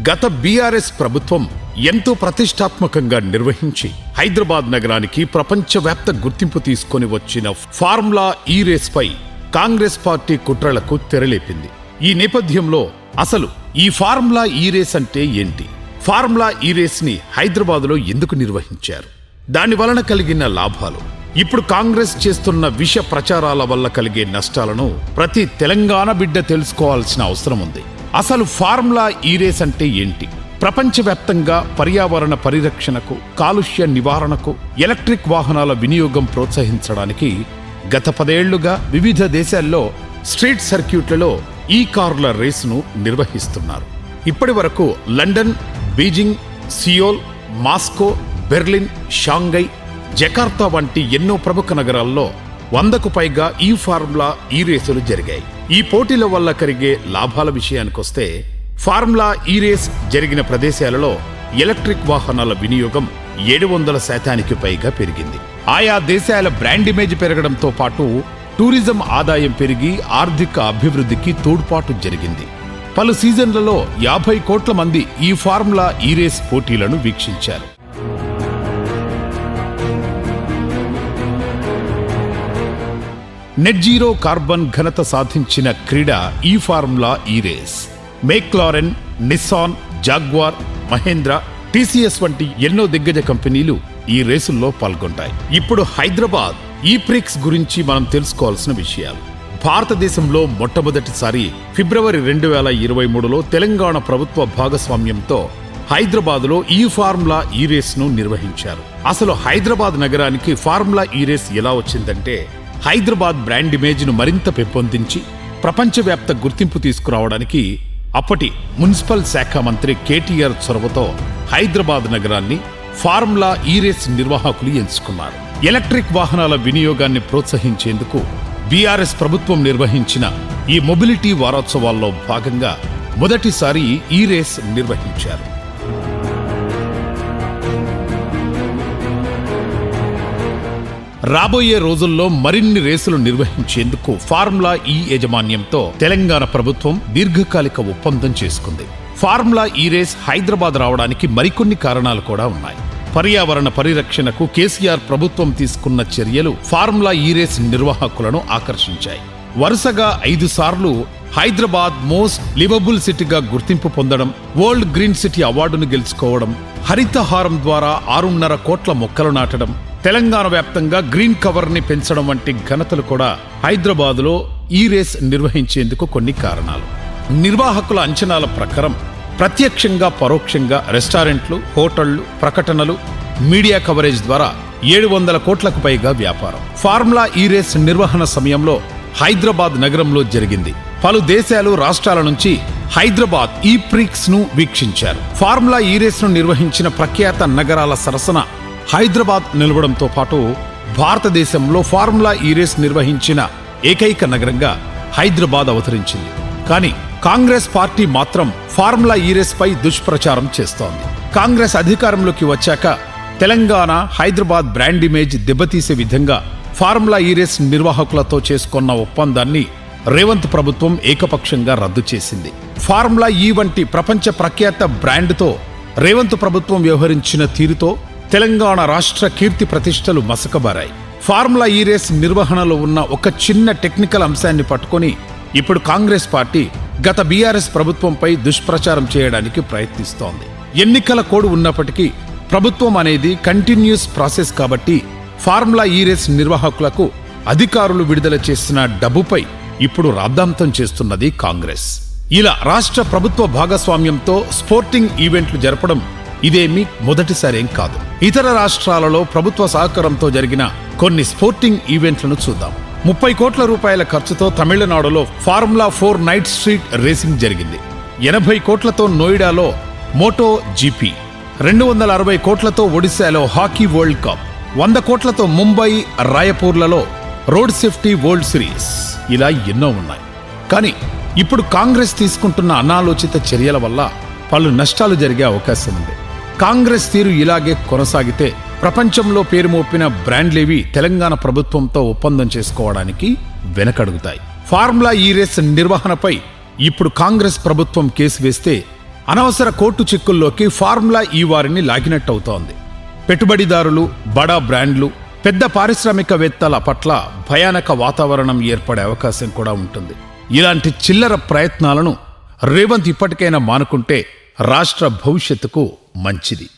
గత బీఆర్ఎస్ ప్రభుత్వం ఎంతో ప్రతిష్టాత్మకంగా నిర్వహించి హైదరాబాద్ నగరానికి ప్రపంచవ్యాప్త గుర్తింపు తీసుకొని వచ్చిన ఫార్ములా ఈ రేస్ పై కాంగ్రెస్ పార్టీ కుట్రలకు తెరలేపింది. ఈ నేపథ్యంలో అసలు ఈ ఫార్ములా ఈ రేస్ అంటే ఏంటి? ఫార్ములా ఈ రేస్ ని హైదరాబాద్లో ఎందుకు నిర్వహించారు? దాని వలన కలిగిన లాభాలు, ఇప్పుడు కాంగ్రెస్ చేస్తున్న విష ప్రచారాల వల్ల కలిగే నష్టాలను ప్రతి తెలంగాణ బిడ్డ తెలుసుకోవాల్సిన అవసరం ఉంది. అసలు ఫార్ములా ఈ రేస్ అంటే ఏంటి? ప్రపంచవ్యాప్తంగా పర్యావరణ పరిరక్షణకు, కాలుష్య నివారణకు, ఎలక్ట్రిక్ వాహనాల వినియోగం ప్రోత్సహించడానికి గత 10 ఏళ్లుగా వివిధ దేశాల్లో స్ట్రీట్ సర్క్యూట్లలో ఈ కార్ల రేసును నిర్వహిస్తున్నారు. ఇప్పటి వరకు London, Beijing, Seoul, Moscow, Berlin, Shanghai, Jakarta వంటి ఎన్నో ప్రముఖ నగరాల్లో 100కు పైగా ఈ ఫార్ములా ఈ రేసులు జరిగాయి. ఈ పోటీల వల్ల కలిగే లాభాల విషయానికొస్తే, ఫార్ములా ఈ రేస్ జరిగిన ప్రదేశాలలో ఎలక్ట్రిక్ వాహనాల వినియోగం 700% పైగా పెరిగింది. ఆయా దేశాల బ్రాండ్ ఇమేజ్ పెరగడంతో పాటు టూరిజం ఆదాయం పెరిగి ఆర్థిక అభివృద్ధికి తోడ్పాటు జరిగింది. పలు సీజన్లలో 50 కోట్ల మంది ఈ ఫార్ములా ఈ రేస్ పోటీలను వీక్షించారు. నెట్ జీరో కార్బన్ ఘనత సాధించిన క్రీడ ఈ formula E race. McLaren, Nissan, Jaguar, Mahindra, TCS వంటి ఎన్నో దిగ్గజ కంపెనీలు ఈ రేసుల్లో పాల్గొంటాయి. ఇప్పుడు హైదరాబాద్ ఈ ప్రిక్స్ గురించి మనం తెలుసుకోవాల్సిన విషయాలు. భారతదేశంలో మొట్టమొదటిసారి ఫిబ్రవరి 2023లో తెలంగాణ ప్రభుత్వ భాగస్వామ్యంతో హైదరాబాద్లో ఈ ఫార్ములా ఈ రేస్ను నిర్వహించారు. అసలు హైదరాబాద్ నగరానికి ఫార్ములా ఈ రేస్ ఎలా వచ్చిందంటే, హైదరాబాద్ బ్రాండ్ ఇమేజ్ను మరింత పెంపొందించి ప్రపంచవ్యాప్త గుర్తింపు తీసుకురావడానికి అప్పటి మున్సిపల్ శాఖ మంత్రి కేటీఆర్ చొరవతో హైదరాబాద్ నగరాన్ని ఫార్ములా ఈ రేస్ నిర్వాహకులు ఎంచుకున్నారు. ఎలక్ట్రిక్ వాహనాల వినియోగాన్ని ప్రోత్సహించేందుకు బీఆర్ఎస్ ప్రభుత్వం నిర్వహించిన ఈ మొబిలిటీ వారోత్సవాల్లో భాగంగా మొదటిసారి ఈ రేస్ నిర్వహించారు. రాబోయే రోజుల్లో మరిన్ని రేసులు నిర్వహించేందుకు ఫార్ములా ఈ యాజమాన్యంతో తెలంగాణ ప్రభుత్వం దీర్ఘకాలిక ఒప్పందం చేసుకుంది. ఫార్ములా ఈ రేస్ హైదరాబాద్ రావడానికి మరికొన్ని కారణాలు కూడా ఉన్నాయి. పర్యావరణ పరిరక్షణకు కేసీఆర్ ప్రభుత్వం తీసుకున్న చర్యలు ఫార్ములా ఈ రేస్ నిర్వాహకులను ఆకర్షించాయి. వరుసగా 5 సార్లు హైదరాబాద్ మోస్ట్ లివబుల్ సిటీగా గుర్తింపు పొందడం, వరల్డ్ గ్రీన్ సిటీ అవార్డును గెలుచుకోవడం, హరితహారం ద్వారా 6.5 కోట్ల మొక్కలు నాటడం, తెలంగాణ వ్యాప్తంగా గ్రీన్ కవర్ ని పెంచడం వంటి ఘనతలు కూడా హైదరాబాద్లో ఈ రేస్ నిర్వహించేందుకు కొన్ని కారణాలు. నిర్వాహకుల అంచనాల ప్రకారం ప్రత్యక్షంగా పరోక్షంగా రెస్టారెంట్లు, హోటళ్లు, ప్రకటనలు, మీడియా కవరేజ్ ద్వారా 700 కోట్లకు పైగా వ్యాపారం ఫార్ములా ఈ రేస్ నిర్వహణ సమయంలో హైదరాబాద్ నగరంలో జరిగింది. పలు దేశాలు, రాష్ట్రాల నుంచి హైదరాబాద్ ఈ ప్రిక్స్ ను వీక్షించారు. ఫార్ములా ఈ రేస్ ను నిర్వహించిన ప్రఖ్యాత నగరాల సరసన హైదరాబాద్ నిలవడంతో పాటు భారతదేశంలో ఫార్ములా ఈ రేస్ నిర్వహించిన ఏకైక నగరంగా హైదరాబాద్ అవతరించింది. కానీ కాంగ్రెస్ పార్టీ మాత్రం ఫార్ములా ఈ రేస్ పై దుష్ప్రచారం చేస్తోంది. కాంగ్రెస్ అధికారంలోకి వచ్చాక తెలంగాణ, హైదరాబాద్ బ్రాండ్ ఇమేజ్ దెబ్బతీసే విధంగా ఫార్ములా ఈ రేస్ నిర్వాహకులతో చేసుకున్న ఒప్పందాన్ని రేవంత్ ప్రభుత్వం ఏకపక్షంగా రద్దు చేసింది. ఫార్ములా ఈ వంటి ప్రపంచ ప్రఖ్యాత బ్రాండ్తో రేవంత్ ప్రభుత్వం వ్యవహరించిన తీరుతో తెలంగాణ రాష్ట్ర కీర్తి ప్రతిష్టలు మసకబారాయి. ఫార్ములా ఈ రేస్ నిర్వహణలో ఉన్న ఒక చిన్న టెక్నికల్ అంశాన్ని పట్టుకొని ఇప్పుడు కాంగ్రెస్ పార్టీ గత బీఆర్ఎస్ ప్రభుత్వంపై దుష్ప్రచారం చేయడానికి ప్రయత్నిస్తోంది. ఎన్నికల కోడ్ ఉన్నప్పటికీ ప్రభుత్వం అనేది కంటిన్యూస్ ప్రాసెస్ కాబట్టి ఫార్ములా ఈ రేస్ నిర్వాహకులకు అధికారులు విడుదల చేసిన డబ్బుపై ఇప్పుడు రాద్ధాంతం చేస్తున్నది కాంగ్రెస్. ఇలా రాష్ట్ర ప్రభుత్వ భాగస్వామ్యంతో స్పోర్టింగ్ ఈవెంట్లు జరపడం ఇదేమీ మొదటిసారేం కాదు. ఇతర రాష్ట్రాలలో ప్రభుత్వ సహకారంతో జరిగిన కొన్ని స్పోర్టింగ్ ఈవెంట్లను చూద్దాం. 30 కోట్ల రూపాయల ఖర్చుతో తమిళనాడులో ఫార్ములా 4 నైట్ స్ట్రీట్ రేసింగ్ జరిగింది. 80 కోట్లతో నోయిడాలో మోటో జీపీ, 260 కోట్లతో ఒడిశాలో హాకీ వరల్డ్ కప్, 100 కోట్లతో ముంబై, రాయపూర్లలో రోడ్ సేఫ్టీ వరల్డ్ సిరీస్, ఇలా ఎన్నో ఉన్నాయి. కానీ ఇప్పుడు కాంగ్రెస్ తీసుకుంటున్న అనాలోచిత చర్యల వల్ల పలు నష్టాలు జరిగే అవకాశం ఉంది. కాంగ్రెస్ తీరు ఇలాగే కొనసాగితే ప్రపంచంలో పేరు మోపిన బ్రాండ్లేవి తెలంగాణ ప్రభుత్వంతో ఒప్పందం చేసుకోవడానికి వెనకడుగుతాయి. ఫార్ములా ఈ రేస్ నిర్వహణపై ఇప్పుడు కాంగ్రెస్ ప్రభుత్వం కేసు వేస్తే అనవసర కోర్టు చిక్కుల్లోకి ఫార్ములా ఈ వారిని లాగినట్టవుతోంది. పెట్టుబడిదారులు, బడా బ్రాండ్లు, పెద్ద పారిశ్రామికవేత్తల పట్ల భయానక వాతావరణం ఏర్పడే అవకాశం కూడా ఉంటుంది. ఇలాంటి చిల్లర ప్రయత్నాలను రేవంత్ ఇప్పటికైనా మానుకుంటే రాష్ట్ర భవిష్యత్తుకు మంచిది.